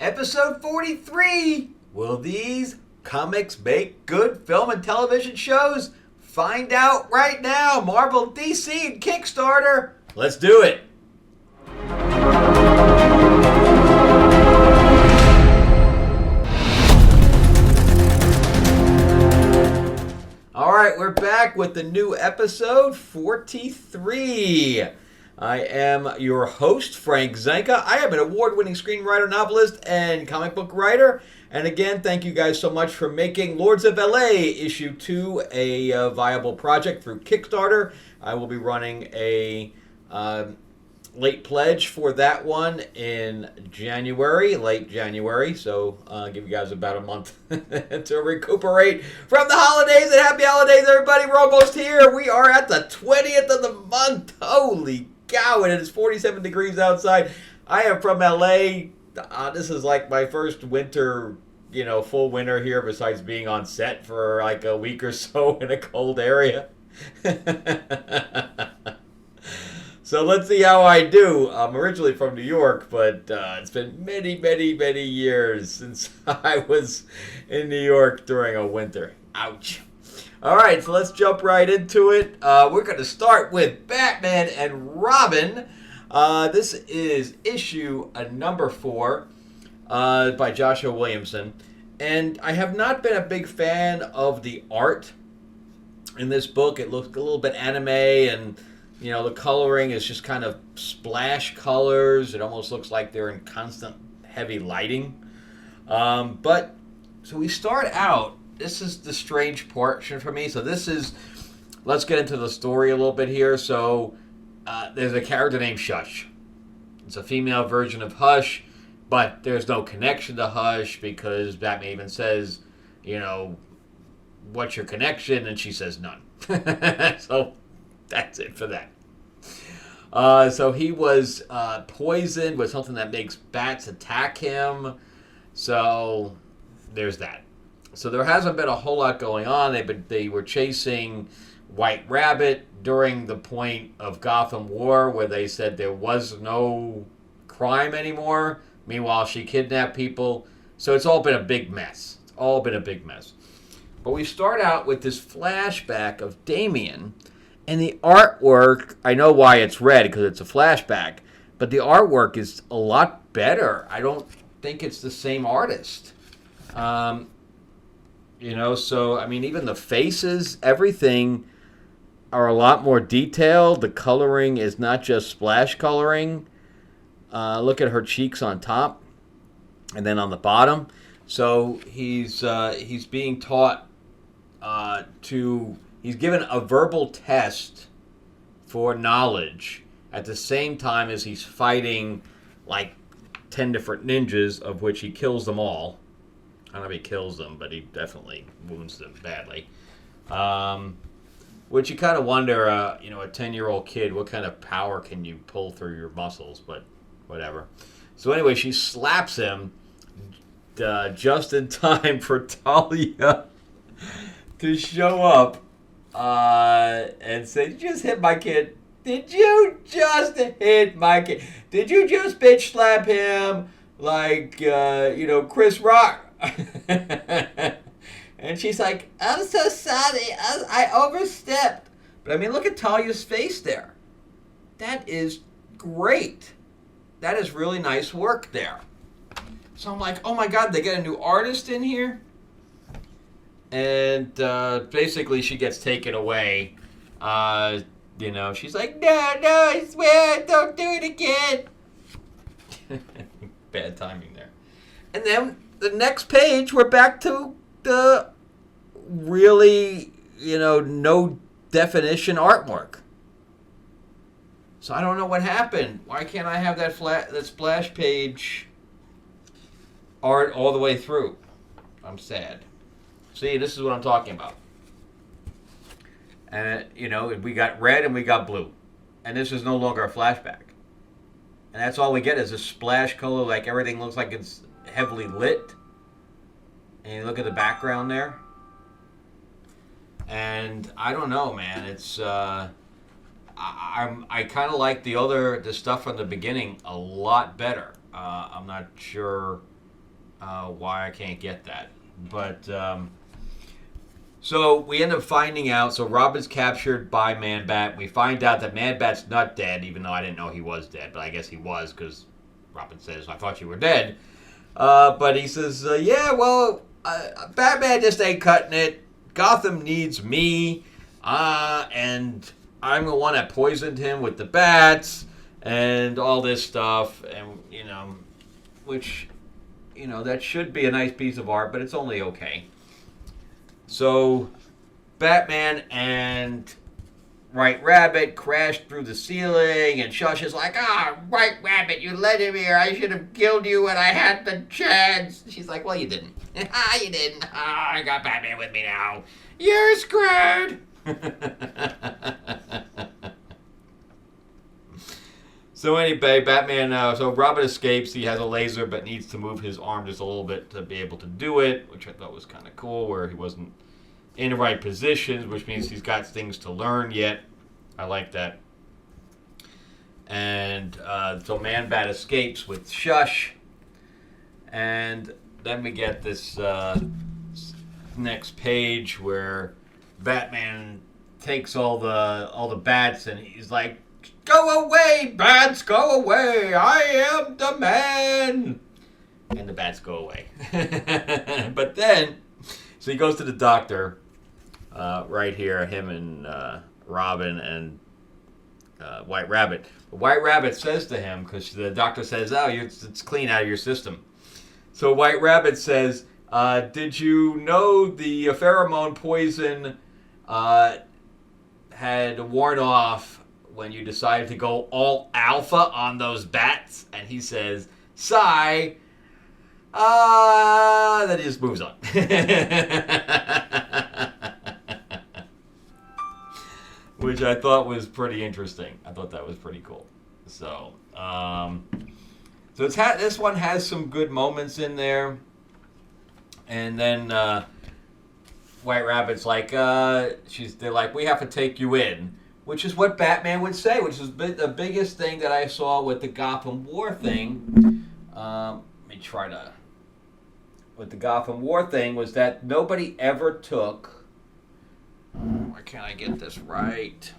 Episode 43. Will these comics make good film and television shows? Find out right now. Marvel, DC, and Kickstarter. Let's do it. All right, we're back with the new episode 43. I am your host, Frank Zanca. I am an award-winning screenwriter, novelist, and comic book writer. And again, thank you guys so much for making Lords of LA Issue 2 a viable project through Kickstarter. I will be running a late pledge for that one in January, late January. So I'll give you guys about a month to recuperate from the holidays. And happy holidays, everybody. We're almost here. We are at the 20th of the month. Holy cow, and it is 47 degrees outside. I am from LA. This is like my first winter, full winter here besides being on set for like a week or so in a cold area. So let's see how I do. I'm originally from New York, but it's been many, many, many years since I was in New York during a winter. Ouch. All right, so let's jump right into it. We're going to start with Batman and Robin. This is issue number 4 by Joshua Williamson. And I have not been a big fan of the art in this book. It looks a little bit anime, and the coloring is just kind of splash colors. It almost looks like they're in constant heavy lighting. But so we start out. This is the strange portion for me. So let's get into the story a little bit here. So there's a character named Shush. It's a female version of Hush, but there's no connection to Hush because Batman even says, what's your connection? And she says none. So that's it for that. So he was poisoned with something that makes bats attack him. So there's that. So there hasn't been a whole lot going on. They were chasing White Rabbit during the point of Gotham War where they said there was no crime anymore. Meanwhile, she kidnapped people. So it's all been a big mess. But we start out with this flashback of Damian. And the artwork, I know why it's red because it's a flashback. But the artwork is a lot better. I don't think it's the same artist. So, even the faces, everything are a lot more detailed. The coloring is not just splash coloring. Look at her cheeks on top and then on the bottom. So he's being taught he's given a verbal test for knowledge at the same time as he's fighting like 10 different ninjas, of which he kills them all. I don't know if he kills them, but he definitely wounds them badly. Which you kind of wonder, a 10-year-old kid, what kind of power can you pull through your muscles? But whatever. So anyway, she slaps him just in time for Talia to show up and say, "Did you just hit my kid? Did you just hit my kid? Did you just bitch slap him like, Chris Rock?" And she's like, "I'm so sorry. I overstepped." But look at Talia's face there. That is great. That is really nice work there. So I'm like, oh my God, they get a new artist in here? And basically she gets taken away. She's like, no, I swear, don't do it again. Bad timing there. And then the next page, we're back to the really, no definition artwork. So I don't know what happened. Why can't I have that splash page art all the way through? I'm sad. See, this is what I'm talking about. And, we got red and we got blue. And this is no longer a flashback. And that's all we get is a splash color, like everything looks like it's heavily lit. And you look at the background there. And I don't know, man. It's I kind of like the stuff from the beginning a lot better. I'm not sure why I can't get that. But so we end up finding out. So Robin's captured by Man-Bat. We find out that Man-Bat's not dead, even though I didn't know he was dead. But I guess he was because Robin says, "I thought you were dead." But he says, "Yeah, well, Batman just ain't cutting it. Gotham needs me, and I'm the one that poisoned him with the bats and all this stuff, and which." That should be a nice piece of art, but it's only okay. So, Batman and White Rabbit crashed through the ceiling, and Shush is like, White Rabbit, you let him here. I should have killed you when I had the chance. She's like, well, you didn't. You didn't. I got Batman with me now. You're screwed. So anyway, Batman, so Robin escapes. He has a laser, but needs to move his arm just a little bit to be able to do it, which I thought was kind of cool, where he wasn't in the right positions, which means he's got things to learn yet. I like that. And so Man-Bat escapes with Shush. And then we get this next page where Batman takes all the bats, and he's like, "Go away, bats, go away. I am the man." And the bats go away. But then, so he goes to the doctor right here, him and Robin and White Rabbit. But White Rabbit says to him, because the doctor says, it's clean out of your system. So White Rabbit says, did you know the pheromone poison had worn off when you decided to go all alpha on those bats? And he says, sigh. Then he just moves on. Which I thought was pretty interesting. I thought that was pretty cool. So this one has some good moments in there. And then White Rabbit's like, they're like, we have to take you in. Which is what Batman would say, which is the biggest thing that I saw with the Gotham War thing. With the Gotham War thing was that nobody ever took. Why can't I get this right?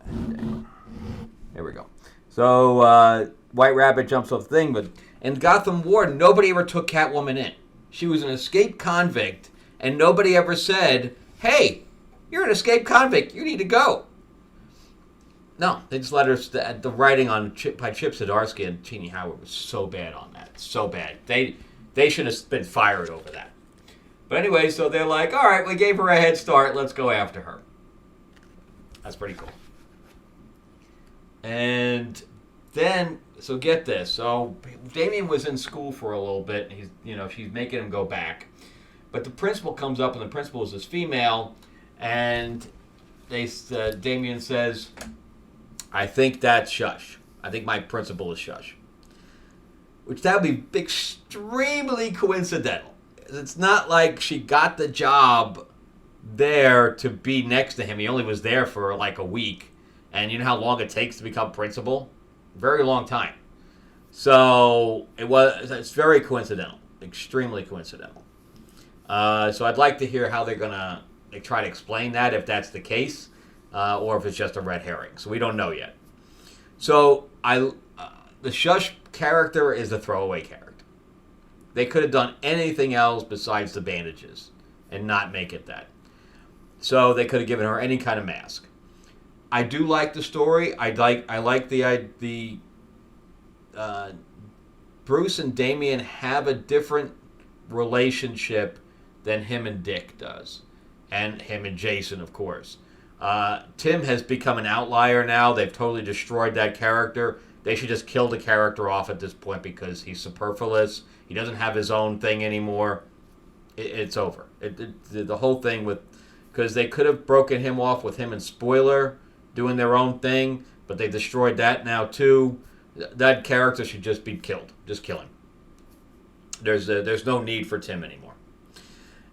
There we go. So White Rabbit jumps off the thing, but in Gotham War, nobody ever took Catwoman in. She was an escaped convict, and nobody ever said, "Hey, you're an escaped convict. You need to go." No, they just let her. The writing by Chip Zdarsky and Jeannie Howard was so bad on that. So bad. They should have been fired over that. But anyway, so they're like, all right, we gave her a head start. Let's go after her. That's pretty cool. And then, so get this. So Damian was in school for a little bit. She's making him go back. But the principal comes up, and the principal is this female. And Damian says, I think that's Shush. I think my principal is Shush. Which that would be extremely coincidental. It's not like she got the job there to be next to him. He only was there for like a week. And you know how long it takes to become principal? Very long time. So it's very coincidental. Extremely coincidental. So I'd like to hear how they're going to try to explain that, if that's the case, or if it's just a red herring. So we don't know yet. So the Shush character is a throwaway character. They could have done anything else besides the bandages and not make it that. So they could have given her any kind of mask. I do like the story. I like the Bruce and Damian have a different relationship than him and Dick does. And him and Jason, of course. Tim has become an outlier now. They've totally destroyed that character. They should just kill the character off at this point because he's superfluous. He doesn't have his own thing anymore. It's over. The whole thing because they could have broken him off with him and Spoiler doing their own thing, but they destroyed that now too. That character should just be killed. Just kill him. There's no need for Tim anymore.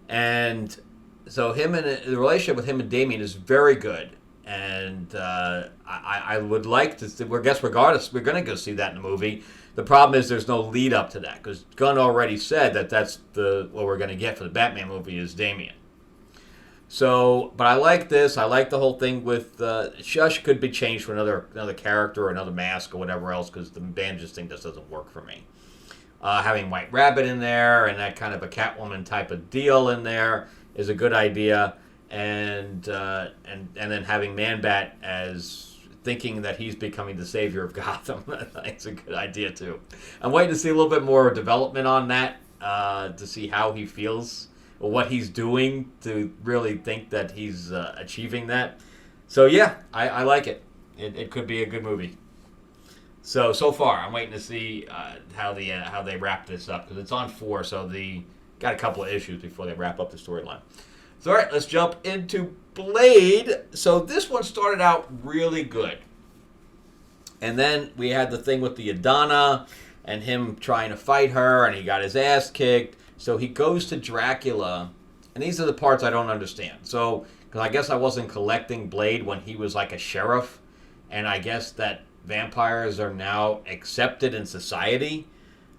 And so the relationship with him and Damian is very good. And I would like to see, I guess regardless, we're going to go see that in the movie. The problem is there's no lead up to that, because Gunn already said that that's what we're going to get for the Batman movie is Damian. So, but I like this. I like the whole thing with Shush could be changed for another character or another mask or whatever else, because the bandages thing just doesn't work for me. Having White Rabbit in there and that kind of a Catwoman type of deal in there is a good idea, and then having Man-Bat as thinking that he's becoming the savior of Gotham, it's a good idea too. I'm waiting to see a little bit more development on that to see how he feels or what he's doing to really think that he's achieving that. So yeah, I like it. It could be a good movie. So far, I'm waiting to see how they wrap this up, because it's on 4, so they got a couple of issues before they wrap up the storyline. So all right, let's jump into Blade. So this one started out really good, and then we had the thing with the Adana and him trying to fight her, and he got his ass kicked. So he goes to Dracula, and these are the parts I don't understand. So, because I guess I wasn't collecting Blade when he was like a sheriff, and I guess that vampires are now accepted in society.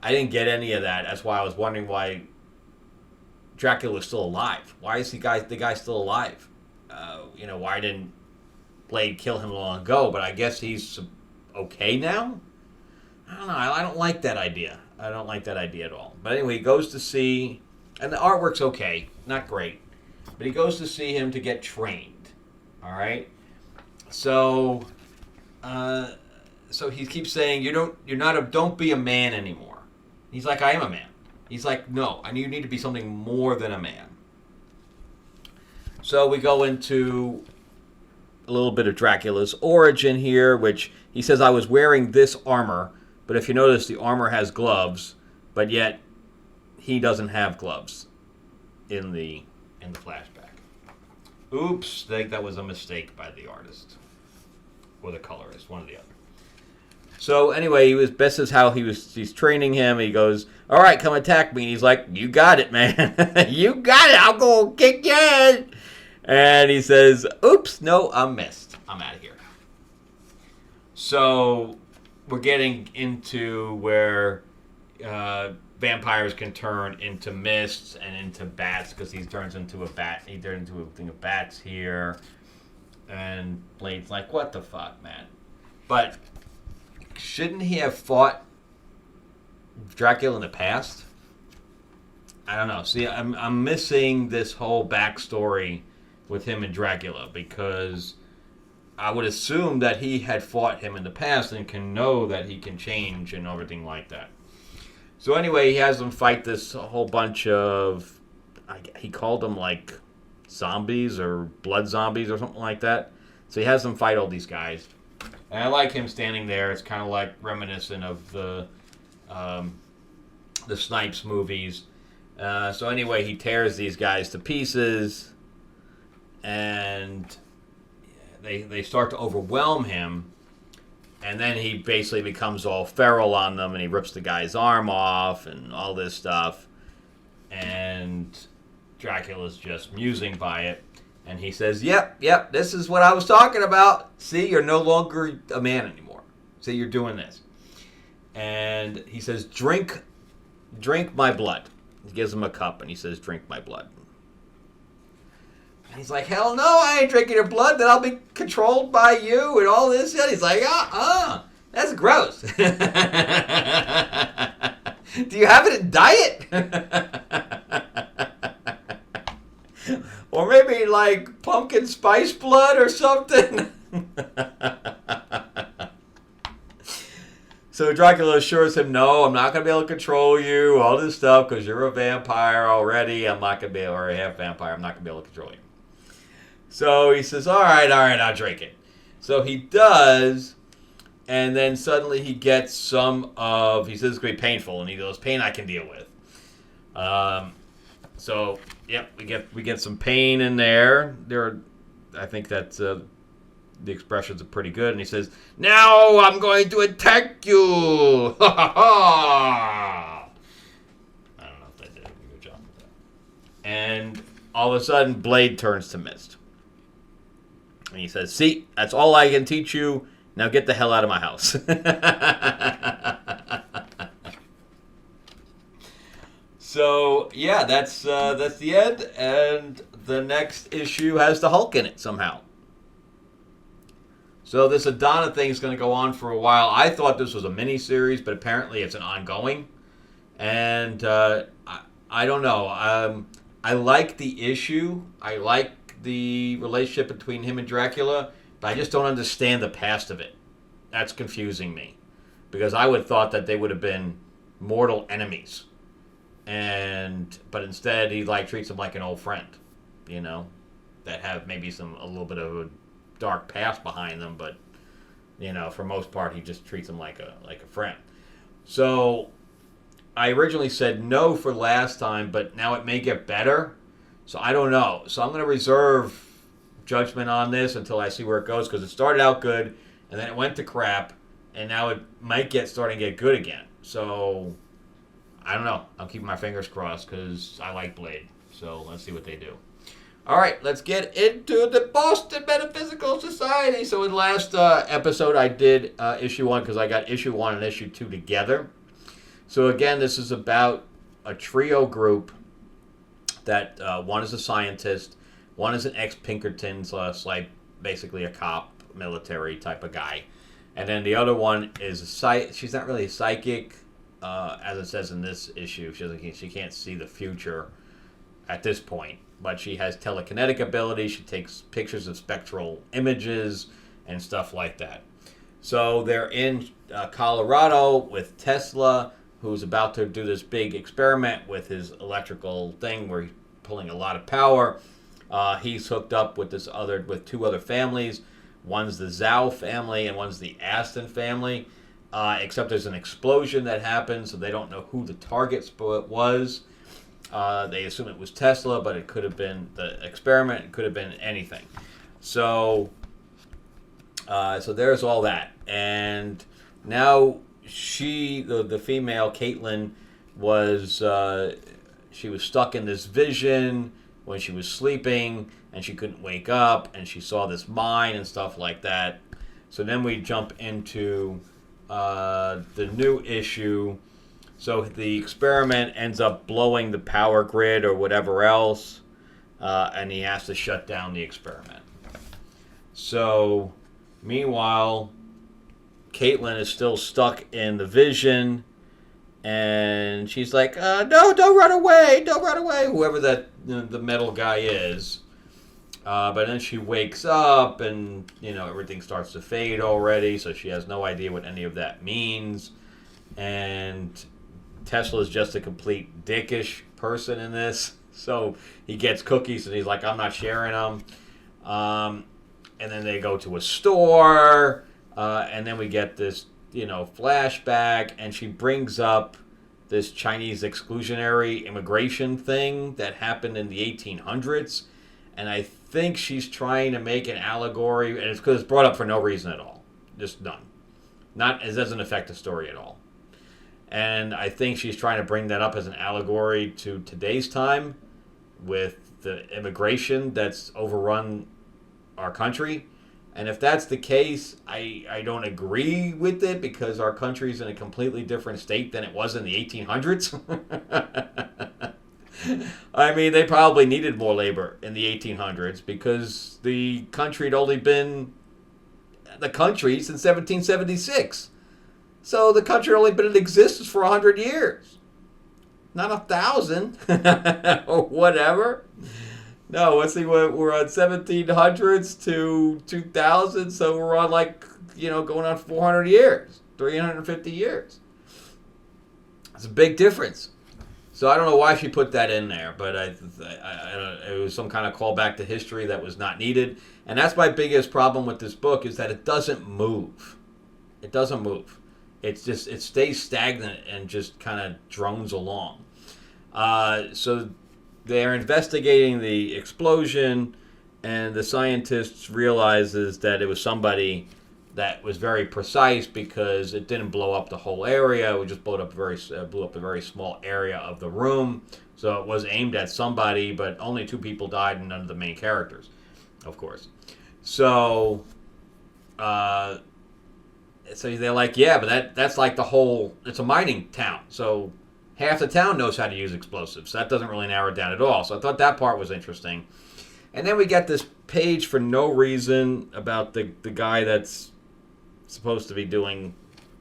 I didn't get any of that. That's why I was wondering why Dracula was still alive. Why is the guy still alive? Why didn't Blade kill him long ago? But I guess he's okay now? I don't know. I don't like that idea. I don't like that idea at all. But anyway, he goes to see, and the artwork's okay, not great, but he goes to see him to get trained. All right. So he keeps saying, don't be a man anymore. He's like, I am a man. He's like, no, you need to be something more than a man. So we go into a little bit of Dracula's origin here, which he says, I was wearing this armor, but if you notice, the armor has gloves, but yet he doesn't have gloves in the flashback. Oops, I think that was a mistake by the artist or the colorist, one or the other. So anyway, this is how he's training him. He goes, all right, come attack me. And he's like, you got it, man. You got it. I'll go kick your head. And he says, oops, no, I missed. I'm out of here. So we're getting into where vampires can turn into mists and into bats, because he turns into a bat. He turns into a thing of bats here. And Blade's like, what the fuck, man? But shouldn't he have fought Dracula in the past? I don't know. See, I'm missing this whole backstory with him and Dracula, because I would assume that he had fought him in the past and can know that he can change and everything like that. So anyway, he has them fight this whole bunch of, he called them like zombies or blood zombies or something like that. So he has them fight all these guys. And I like him standing there. It's kind of like reminiscent of the Snipes movies. So anyway, he tears these guys to pieces, and they start to overwhelm him. And then he basically becomes all feral on them, and he rips the guy's arm off and all this stuff. And Dracula's just musing by it. And he says, yep, this is what I was talking about. See, you're no longer a man anymore. See, you're doing this. And he says, drink my blood. He gives him a cup, and he says, drink my blood. And he's like, hell no, I ain't drinking your blood. Then I'll be controlled by you and all this. And he's like, that's gross. Do you have it in diet? Or maybe like pumpkin spice blood or something. So Dracula assures him, no, I'm not going to be able to control you, all this stuff, because you're a vampire already. I'm not going to be able, or a half vampire, I'm not going to be able to control you. So he says, all right, I'll drink it. So he does, and then suddenly he gets he says it's going to be painful, and he goes, pain I can deal with. So, yep, we get some pain in there. I think that's the expressions are pretty good. And he says, now I'm going to attack you. I don't know if that did a good job with that. And all of a sudden, Blade turns to mist. And he says, "See, that's all I can teach you. Now get the hell out of my house." So yeah, that's the end, and the next issue has the Hulk in it somehow. So this Adana thing is going to go on for a while. I thought this was a mini-series, but apparently it's an ongoing. And I don't know. I like the issue. I like the relationship between him and Dracula, but I just don't understand the past of it. That's confusing me. Because I would have thought that they would have been mortal enemies. But instead he treats him like an old friend, that have maybe a little bit of a dark past behind them, but for most part he just treats him like a friend. So I originally said no for last time, but now it may get better. So I don't know. So I'm going to reserve judgment on this until I see where it goes, because it started out good and then it went to crap, and now it might starting to get good again. So I don't know. I'm keeping my fingers crossed because I like Blade. So let's see what they do. All right, let's get into the Boston Metaphysical Society. So in the last episode, I did issue 1 because I got issue 1 and issue 2 together. So again, this is about a trio group that one is a scientist, one is an ex-Pinkerton, so basically a cop, military type of guy. And then the other one is she's not really a psychic. As it says in this issue, she can't see the future at this point, but she has telekinetic ability. She takes pictures of spectral images and stuff like that. So they're in Colorado with Tesla, who's about to do this big experiment with his electrical thing where he's pulling a lot of power. He's hooked up with two other families. One's the Zhao family and one's the Aston family. Except there's an explosion that happens, so they don't know who the target was. They assume it was Tesla, but it could have been the experiment. It could have been anything. So there's all that. And now the female, Caitlin, she was stuck in this vision when she was sleeping, and she couldn't wake up, and she saw this mine and stuff like that. So then we jump into the new issue. So the experiment ends up blowing the power grid or whatever else, and he has to shut down the experiment. So meanwhile, Caitlin is still stuck in the vision, and she's like, "No, don't run away! Don't run away!" Whoever the metal guy is. But then she wakes up, and everything starts to fade already, so she has no idea what any of that means. And Tesla's just a complete dickish person in this. So he gets cookies, and he's like, "I'm not sharing them." And then they go to a store, and then we get this, flashback, and she brings up this Chinese exclusionary immigration thing that happened in the 1800s. And I think she's trying to make an allegory, and it's because it's brought up for no reason at all. Just none. It doesn't affect the story at all. And I think she's trying to bring that up as an allegory to today's time with the immigration that's overrun our country. And if that's the case, I don't agree with it, because our country's in a completely different state than it was in the 1800s. I mean, they probably needed more labor in the 1800s because the country had only been the country since 1776. So the country had only been in existence for 100 years. Not 1,000 or whatever. No, let's see, we're on 1700s to 2000, so we're on going on 400 years, 350 years. It's a big difference. So I don't know why she put that in there, but it was some kind of callback to history that was not needed. And that's my biggest problem with this book, is that it doesn't move. It doesn't move. It stays stagnant and just kind of drones along. So they're investigating the explosion, and the scientists realizes that it was somebody that was very precise, because it didn't blow up the whole area. It just blew up a very small area of the room. So it was aimed at somebody, but only 2 people died, and none of the main characters, of course. So, so they're like, yeah, but that's like the whole. It's a mining town, so half the town knows how to use explosives. So that doesn't really narrow it down at all. So I thought that part was interesting. And then we get this page for no reason about the guy that's supposed to be doing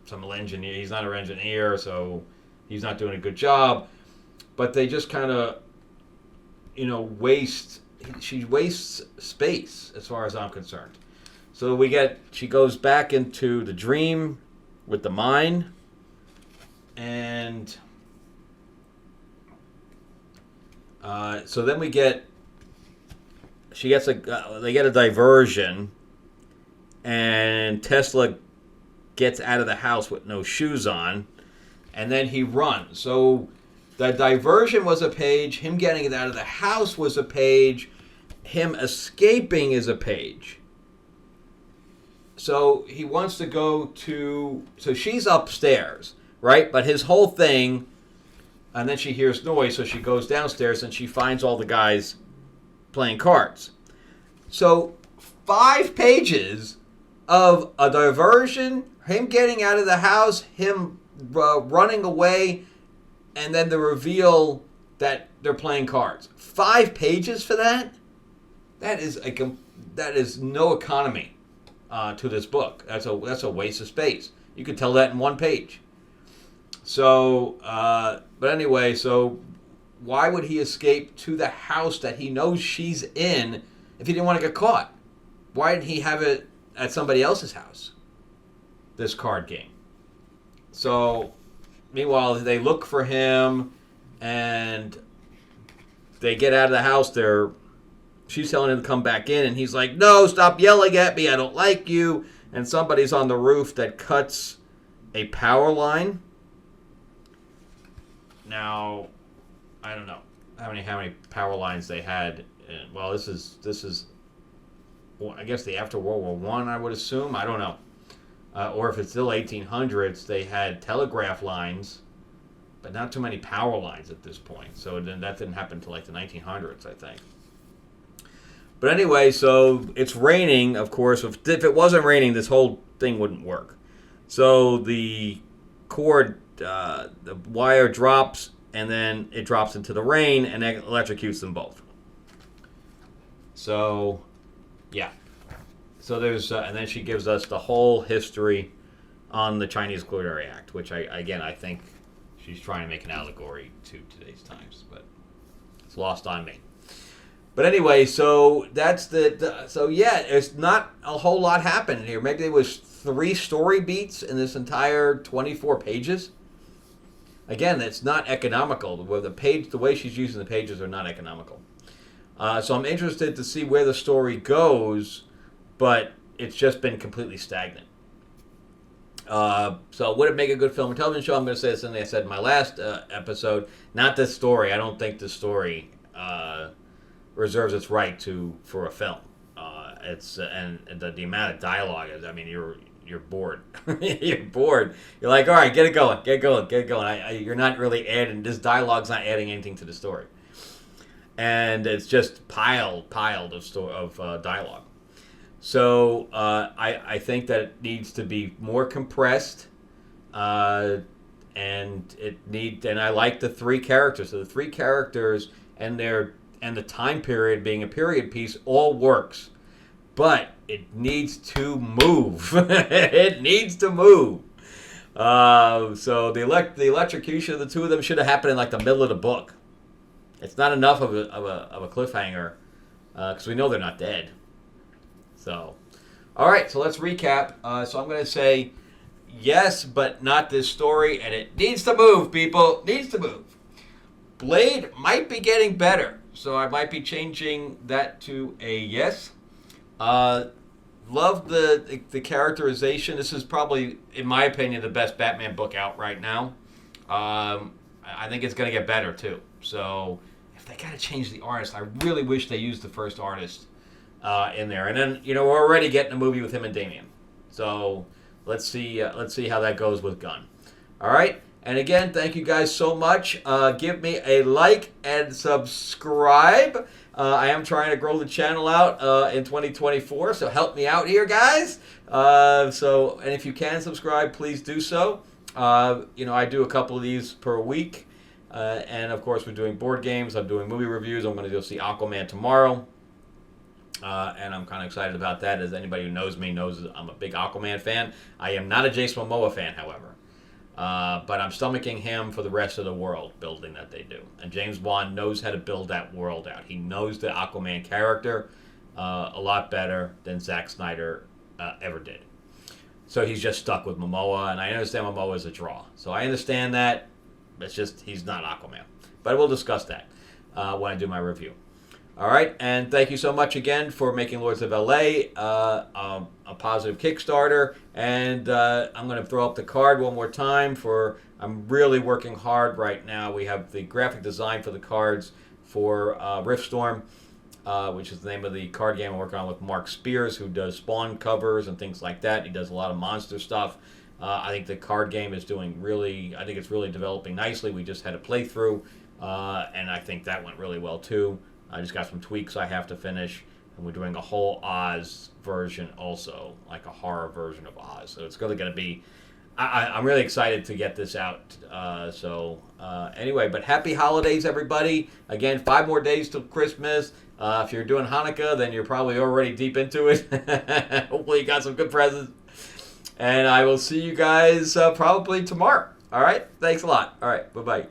some engineer. He's not an engineer, so he's not doing a good job. But they just kind of, waste. She wastes space as far as I'm concerned. So she goes back into the dream with the mine, and so then they get a diversion, and Tesla gets out of the house with no shoes on, and then he runs. So the diversion was a page, him getting it out of the house was a page, him escaping is a page. So he wants to go to... So she's upstairs, right? But his whole thing... And then she hears noise, so she goes downstairs and she finds all the guys playing cards. So 5 pages of a diversion, him getting out of the house, him running away, and then the reveal that they're playing cards. 5 pages for that? That is no economy to this book. That's a waste of space. You could tell that in 1 page. So, but anyway, so why would he escape to the house that he knows she's in if he didn't want to get caught? Why didn't he have it at somebody else's house, this card game? So, meanwhile, they look for him, and they get out of the house. She's telling him to come back in, and he's like, no, stop yelling at me, I don't like you. And somebody's on the roof that cuts a power line. Now, I don't know how many power lines they had. Well, this is I guess the after World War One, I would assume. I don't know. Or if it's still 1800s, they had telegraph lines, but not too many power lines at this point. So then that didn't happen until like the 1900s, I think. But anyway, so it's raining, of course. If it wasn't raining, this whole thing wouldn't work. So the cord, the wire drops, and then it drops into the rain, and it electrocutes them both. So, yeah. So there's, and then she gives us the whole history on the Chinese Culinary Act, which I think she's trying to make an allegory to today's times, but it's lost on me. But anyway, so that's so yeah, there's not a whole lot happening here. Maybe there was 3 story beats in this entire 24 pages. Again, it's not economical. The way she's using the pages are not economical. So I'm interested to see where the story goes, but it's just been completely stagnant. So would it make a good film or television show? I'm going to say something I said in my last episode. Not this story. I don't think this story reserves its right for a film. And the amount of dialogue is. I mean, you're bored. You're bored. You're like, all right, get it going. You're not really adding. This dialogue's not adding anything to the story, and it's just piled of dialogue. So I think that it needs to be more compressed, and I like the 3 characters. So the 3 characters and the time period being a period piece all works, but it needs to move. It needs to move. So the electrocution of the 2 of them should have happened in like the middle of the book. It's not enough of a cliffhanger because we know they're not dead. So, all right. So let's recap. So I'm going to say yes, but not this story, and it needs to move, people. It needs to move. Blade might be getting better, so I might be changing that to a yes. Love the characterization. This is probably, in my opinion, the best Batman book out right now. I think it's going to get better, too. So if they got to change the artist, I really wish they used the first artist in there. And then, we're already getting a movie with him and Damian. So let's see how that goes with Gunn. All right. And again, thank you guys so much. Give me a like and subscribe. I am trying to grow the channel out in 2024, so help me out here, guys. And if you can subscribe, please do so. I do a couple of these per week. And of course, we're doing board games. I'm doing movie reviews. I'm going to go see Aquaman tomorrow. And I'm kind of excited about that. As anybody who knows me knows, I'm a big Aquaman fan. I am not a Jason Momoa fan, however. But I'm stomaching him for the rest of the world building that they do. And James Wan knows how to build that world out. He knows the Aquaman character a lot better than Zack Snyder ever did. So he's just stuck with Momoa, and I understand Momoa is a draw. So I understand that. It's just he's not Aquaman. But we'll discuss that when I do my review. All right, and thank you so much again for making Lords of LA a positive Kickstarter. And I'm going to throw up the card one more time. I'm really working hard right now. We have the graphic design for the cards for Riftstorm, which is the name of the card game I'm working on with Mark Spears, who does Spawn covers and things like that. He does a lot of monster stuff. I think the card game is doing really, I think it's really developing nicely. We just had a playthrough, and I think that went really well too. I just got some tweaks I have to finish, and we're doing a whole Oz version also, like a horror version of Oz. So it's really going to be, I'm really excited to get this out. Anyway, but happy holidays, everybody. Again, 5 more days till Christmas. If you're doing Hanukkah, then you're probably already deep into it. Hopefully you got some good presents. And I will see you guys probably tomorrow. All right? Thanks a lot. All right. Bye-bye.